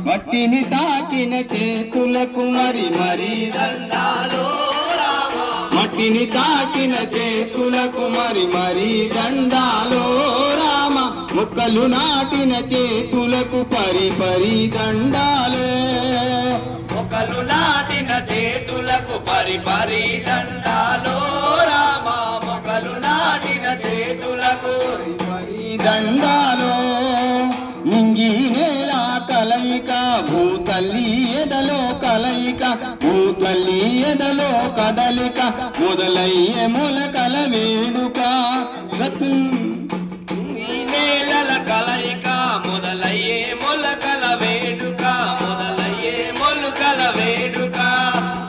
మట్టిని తాకిన చేతులకు మరి మరి దండాలో రామ మట్టిని తాకిన చేతులకు మరి మరి దండాలో రామ మొక్కలు నాటిన చేతులకు పరి పరి దండాలే మొక్కలు నాటిన చేతులకు పరి పరి దండాలో రామ మొక్కలు నాటిన చేతులకు పరి దండాలో నింగి నేల కలయిక భూతల్లి ఎదలో కలయిక భూతల్లి ఎదలో కదలిక మొదలయ్యే మొలకల వేడుక ఈ నేలల కలయిక మొదలయ్యే మొలకల వేడుక మొదలయ్యే మొలకల వేడుక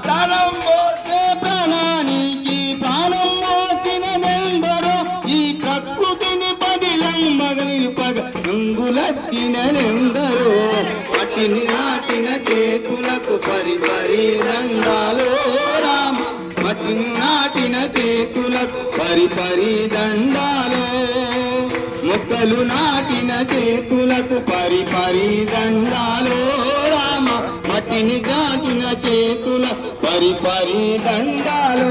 ప్రాణం పోసే ప్రాణానికి ప్రాణం పోసినదెందరో ఈ ప్రకృతిని పదిలై మగని పగ రంగులెత్తినదెందరో మట్టిని నాటిన చేతులకు పరి పరి దండాలో రామ మట్టిని నాటిన చేతులకు పరి పరి దండాలో మొక్కలు నాటిన చేతులకు పరి పరి దండాలో రామ మట్టిని దాటిన చేతులకు పరి పరి దండాలో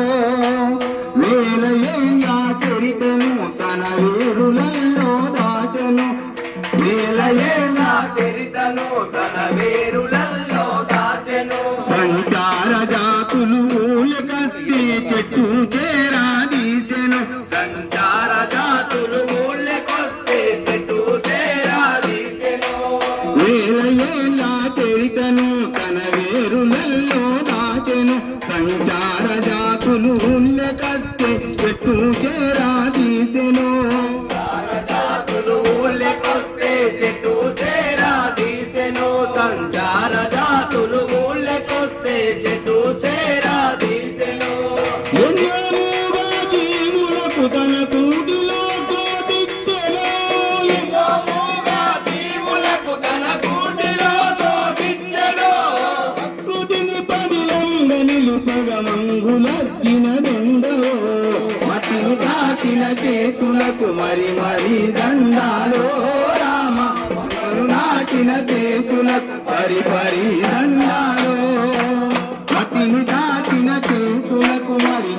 వేల ఏళ్ళ చరితను తన వేరులలో దాచను వేల ఏళ్ళ చరితను తన వేరులలో దాచెను సంచార జాతులు ఊళ్ళకస్తే చెట్టు చేరా తీసెను సంచార జాతులు ఊళ్ళకొస్తే చెట్టు చేరా తీసెను వేల ఏళ్ళ చరితను తన వేరులలో దాచెను సంచార జాతులు ఊళ్ళకస్తే చెట్టు చేరా తీసెను జాతులు ఊళ్ళకొస్తే చెట్టు చేరా తీసెను సంచార జాతులు ఊళ్ళకొస్తే చెట్టు చేరా తీసెను ఎన్నోగా జీవులకు తన కూటిలో చోటిచ్చెను ఎన్నోగా జీవులకు తన గూటిలో చోటిచ్చెను ప్రకృతిని పదిలంగ నిలుపగ మంగులెత్తినదెందో మట్టిని తాకిన చేతులకు మరి మరి దండాలో రామ మొక్కలు నాటిన చేతులకు పరి పరి దండాలో మట్టిని తాకిన చేతులకు మరి